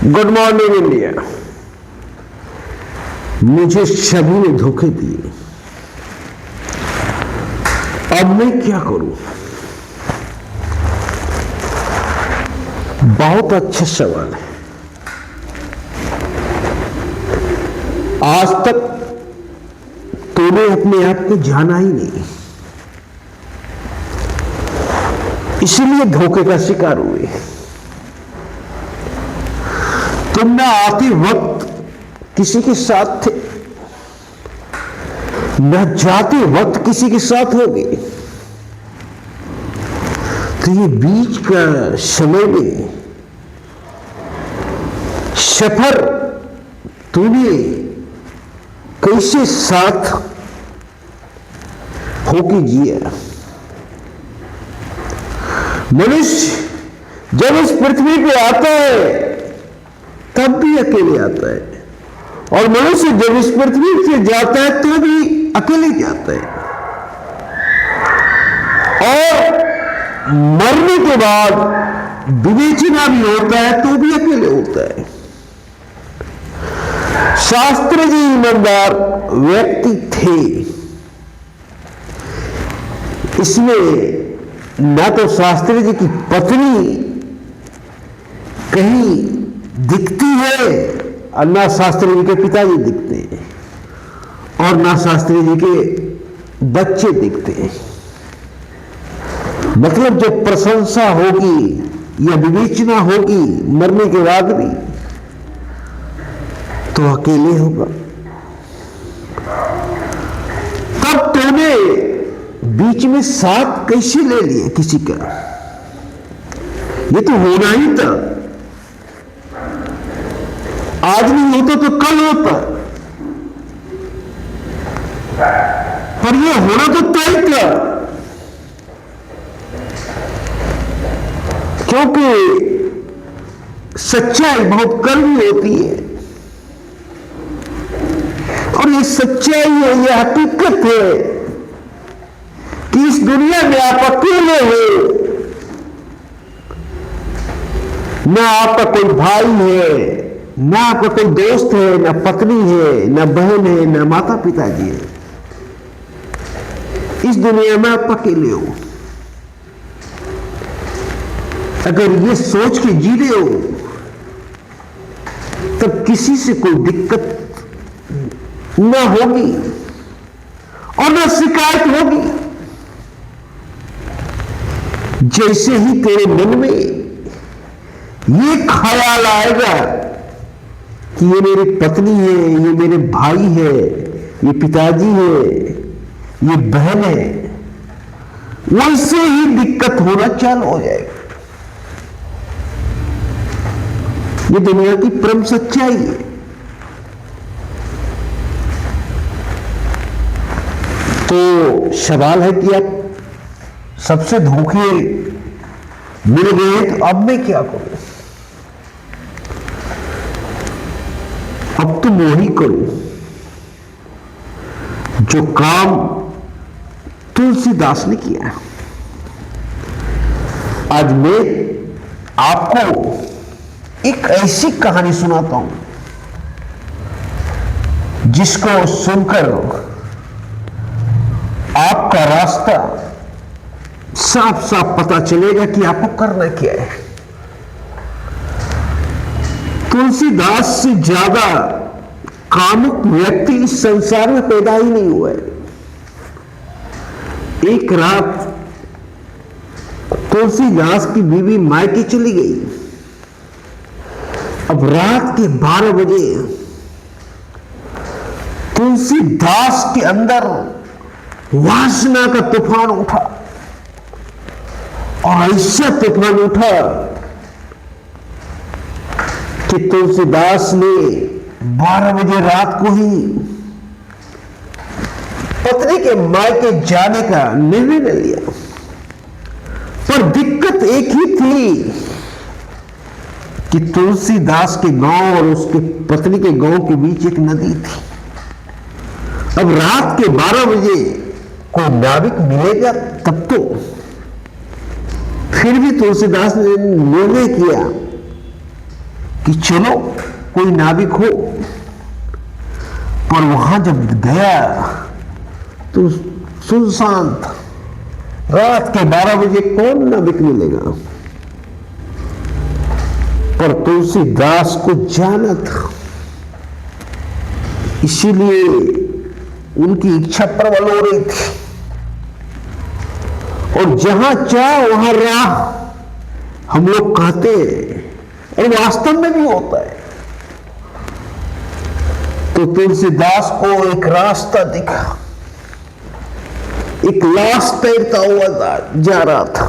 Good morning India. मुझे सभी ने धोखे दिए, अब मैं क्या करूं? बहुत अच्छा सवाल है। आज तक तूने अपने आप को जाना ही नहीं, इसलिए धोखे का शिकार हुए। तुम ना आते वक्त किसी के साथ थे, न जाते वक्त किसी के साथ हो गए। तो ये बीच का समय में सफर तूने कैसे साथ होके जिया? मनुष्य जब इस पृथ्वी पे आता है तब भी अकेले आता है, और मनुष्य जब इस पृथ्वी से जाता है तो भी अकेले जाता है, और मरने के बाद विवेचना भी होता है तो भी अकेले होता है। शास्त्री जी ईमानदार व्यक्ति थे, इसमें ना तो शास्त्री जी की पत्नी कहीं दिखती है और ना शास्त्री जी के पिताजी दिखते हैं, और ना शास्त्री जी के बच्चे दिखते हैं। मतलब जब प्रशंसा होगी या विवेचना होगी मरने के बाद भी, तो अकेले होगा। तब तूने बीच में साथ कैसे ले लिया किसी का? ये तो होना ही था। आज नहीं होता तो कल होता, पर यह होना तो तय था, क्योंकि सच्चाई बहुत कड़वी होती है, और ये सच्चाई है, यह हकीकत है कि इस दुनिया में आप अकेले हो। ना आपका कोई भाई है, ना आपका कोई दोस्त है, ना पत्नी है, ना बहन है, ना माता पिताजी है। इस दुनिया में आप अकेले हो। अगर ये सोच के जी रहे हो तब किसी से कोई दिक्कत ना होगी और ना शिकायत होगी। जैसे ही तेरे मन में ये ख्याल आएगा कि ये मेरी पत्नी है, ये मेरे भाई है, ये पिताजी है, ये बहन है, वैसे ही दिक्कत होना चालू हो जाएगा। ये दुनिया की परम सच्चाई है। तो सवाल है कि अब सबसे धोखे मिल गए तो अब मैं क्या करूं? अब तुम वही करो जो काम तुलसीदास ने किया। आज मैं आपको एक ऐसी कहानी सुनाता हूं जिसको सुनकर आपका रास्ता साफ साफ पता चलेगा कि आपको करना क्या है। तुलसीदास से ज्यादा कामुक व्यक्ति इस संसार में पैदा ही नहीं हुआ है। एक रात तुलसीदास की बीवी मायके चली गई। अब रात के 12 बजे तुलसीदास के अंदर वासना का तूफान उठा, और ऐसा तूफान उठा कि तुलसीदास ने 12 बजे रात को ही पत्नी के मायके जाने का निर्णय लिया। पर दिक्कत एक ही थी कि तुलसीदास के गांव और उसके पत्नी के गांव के बीच एक नदी थी। अब रात के 12 बजे कोई नाविक मिलेगा तब तो। फिर भी तुलसीदास ने निर्णय किया कि चलो कोई नाविक हो, पर वहां जब गया तो सुनसान था। रात के 12 बजे कौन नाविक मिलेगा? पर तुलसीदास को जाना था, इसीलिए उनकी इच्छा प्रबल हो रही थी। और जहां चाह वहां राह हम लोग कहते हैं, और वास्तव में भी होता है। तो तुलसीदास को एक रास्ता दिखा, एक लाश तैरता हुआ जा रहा था।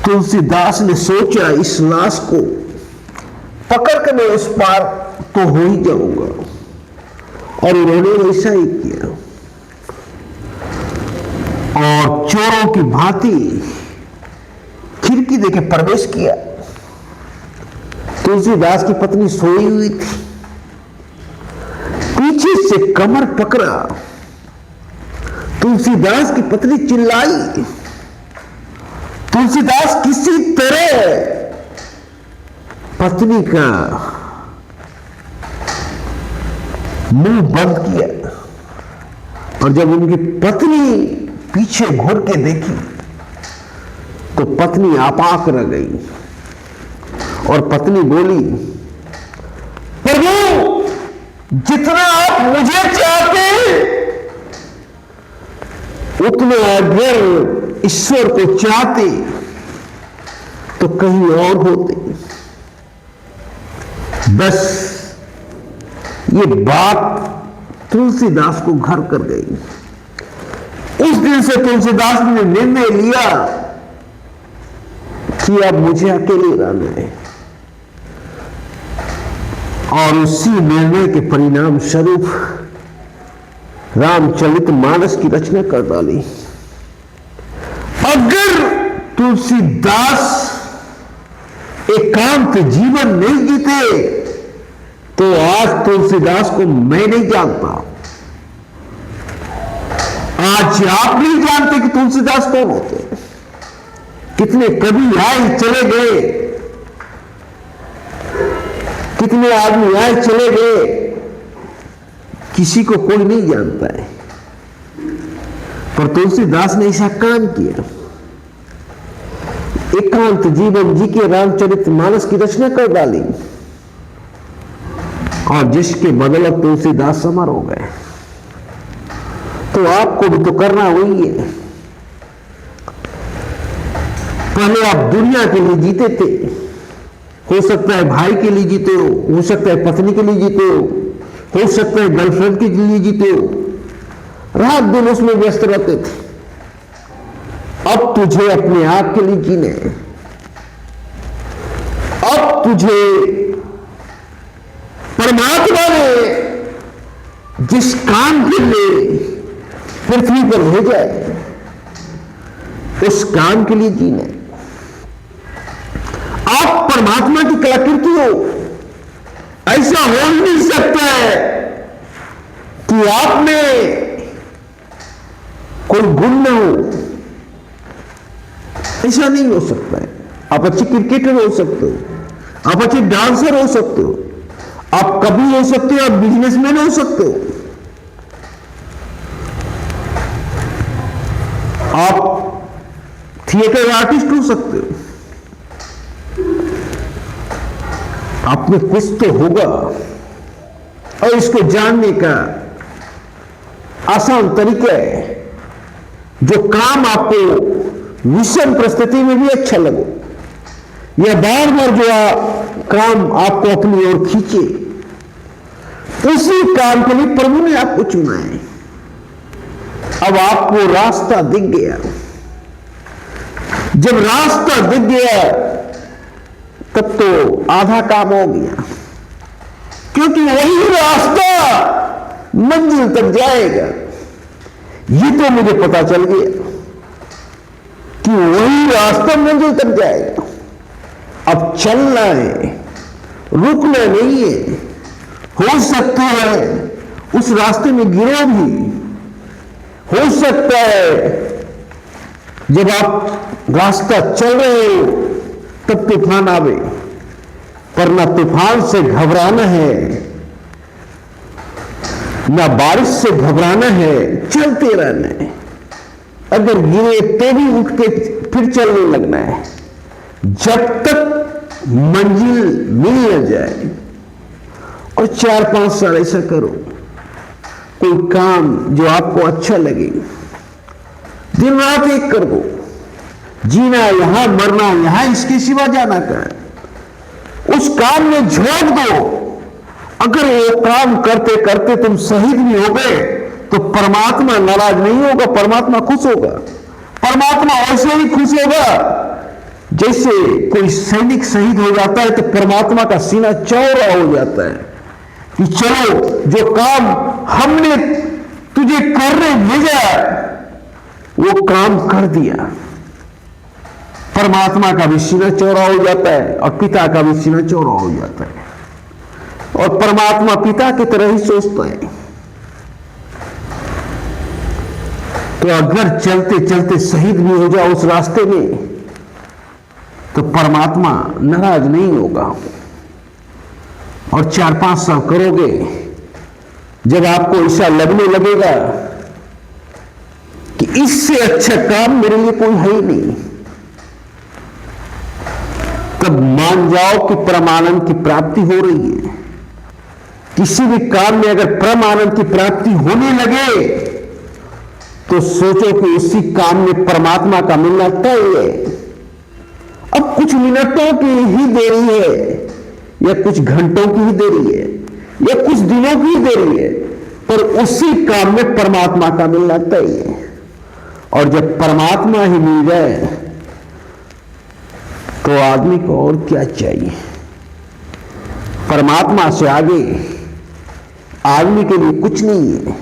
तुलसीदास ने सोचा, इस लाश को पकड़ कर मैं उस पार तो हो ही जाऊंगा, और उन्होंने वैसा ही किया। और चोरों की भांति खिड़की देके प्रवेश किया। तुलसीदास की पत्नी सोई हुई थी, पीछे से कमर पकड़ा। तुलसीदास की पत्नी चिल्लाई। तुलसीदास किसी तरह पत्नी का मुंह बंद किया, और जब उनकी पत्नी पीछे घुर के देखी तो पत्नी आपाक रह गई। और पत्नी बोली, प्रभु जितना आप मुझे चाहते उतने अगर ईश्वर को चाहते तो कहीं और होते। बस ये बात तुलसीदास को घर कर गई। उस दिन से तुलसीदास ने निर्णय लिया कि अब मुझे अकेले रहना है, और उसी निर्णय के परिणाम स्वरूप रामचरितमानस की रचना कर डाली। अगर तुलसीदास एकांत जीवन नहीं जीते तो आज तुलसीदास को मैं नहीं जानता। आज आप नहीं जानते कि तुलसीदास कौन होते। कितने कवि आए चले गए, कितने आदमी आए चले गए, किसी को कोई नहीं जानता है। पर तुलसीदास ने ऐसा काम किया, एकांत जीवन जी के रामचरितमानस की रचना कर डाली, और जिसके बदौलत तुलसीदास अमर हो गए। तो आपको भी तो करना वही है। पहले आप दुनिया के लिए जीते थे, हो सकता है भाई के लिए जीते हो सकता है पत्नी के लिए जीते हो सकता है गर्लफ्रेंड के लिए जीते हो, रात दिन उसमें व्यस्त रहते थे। अब तुझे अपने आप के लिए जीना है। अब तुझे परमात्मा ने जिस काम के लिए पृथ्वी पर भेजा है, उस काम के लिए जीना है। आप परमात्मा की कलाकृति हो। ऐसा हो ही नहीं सकता है कि आप में कोई गुण ना हो। ऐसा नहीं हो सकता है। आप अच्छे क्रिकेटर हो सकते हो, आप अच्छे डांसर हो सकते हो, आप कवि हो सकते हो, आप बिजनेसमैन हो सकते हो, आप थिएटर आर्टिस्ट हो सकते हो। आप में कुछ तो होगा, और इसको जानने का आसान तरीका है, जो काम आपको विषम परिस्थिति में भी अच्छा लगे, या बार बार जो काम आपको अपनी ओर खींचे, उसी काम के लिए प्रभु ने आपको चुना है। अब आपको रास्ता दिख गया। जब रास्ता दिख गया तब तो आधा काम हो गया, क्योंकि वही रास्ता मंजिल तक जाएगा। ये तो मुझे पता चल गया कि वही रास्ता मंजिल तक जाएगा। अब चलना है, रुकना नहीं है। हो सकता है उस रास्ते में गिरो भी, हो सकता है जब आप रास्ता चल रहे हो तब तूफान आवे, पर ना तूफान से घबराना है, ना बारिश से घबराना है, चलते रहना है। अगर गिरे तो भी उठ के फिर चलने लगना है, जब तक मंजिल मिल न जाए। और 4-5 साल ऐसा करो, कोई काम जो आपको अच्छा लगे, दिन रात एक कर दो। जीना यहां, मरना यहां, इसके सिवा जाना का है। उस काम में झोंक दो। अगर वो काम करते करते तुम शहीद भी हो गए तो परमात्मा नाराज नहीं होगा, परमात्मा खुश होगा। परमात्मा ऐसे ही खुश होगा जैसे कोई सैनिक शहीद हो जाता है तो परमात्मा का सीना चौड़ा हो जाता है कि चलो, जो काम हमने तुझे करने भेजा वो काम कर दिया। परमात्मा का भी सीना चौड़ा हो जाता है और पिता का भी सीना चौड़ा हो जाता है, और परमात्मा पिता की तरह ही सोचता है। तो अगर चलते चलते शहीद भी हो जाओ उस रास्ते में तो परमात्मा नाराज नहीं होगा। और 4-5 साल करोगे, जब आपको ऐसा लगने लगेगा कि इससे अच्छा काम मेरे लिए कोई है ही नहीं, तब मान जाओ कि परमानंद की प्राप्ति हो रही है। किसी भी काम में अगर परमानंद की प्राप्ति होने लगे तो सोचो कि उसी काम में परमात्मा का मिलना तय है। अब कुछ मिनटों की ही देरी है, या कुछ घंटों की ही देरी है, या कुछ दिनों की ही देरी है, पर उसी काम में परमात्मा का मिलना तय है। और जब परमात्मा ही मिल जाए तो आदमी को और क्या चाहिए। परमात्मा से आगे आदमी के लिए कुछ नहीं है।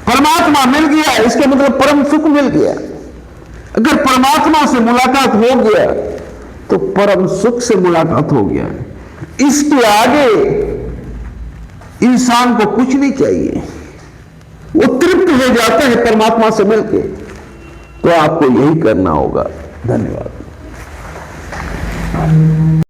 परमात्मा मिल गया इसका मतलब परम सुख मिल गया। अगर परमात्मा से मुलाकात हो गया तो परम सुख से मुलाकात हो गया। इसके आगे इंसान को कुछ नहीं चाहिए, वो तृप्त हो जाता है परमात्मा से मिलके। तो आपको यही करना होगा। धन्यवाद।